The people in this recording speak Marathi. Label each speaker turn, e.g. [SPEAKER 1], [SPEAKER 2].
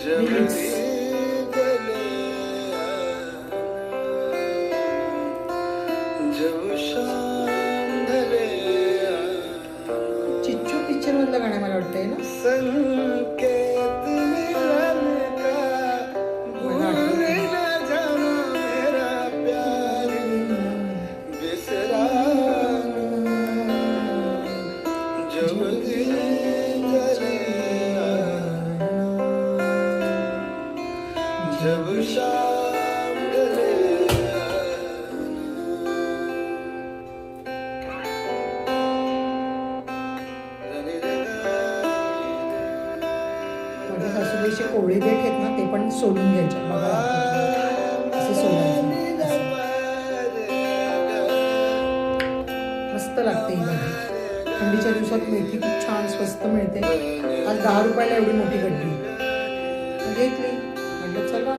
[SPEAKER 1] रिमिक्स. चिच्चू पिक्चर मधलं गाणं मला वाटतंय ना. मला माझ्या सासूबाईचे कोवळे देठ आहेत ना, ते पण सोलून घ्यायचे बघा. असे सोलायचे. मस्त लागते ही भाजी. थंडीच्या दिवसात मेथी खूप छान स्वस्त मिळते. आज 10 रुपयाला एवढी मोठी गड्डी घेतली. म्हटलं चला.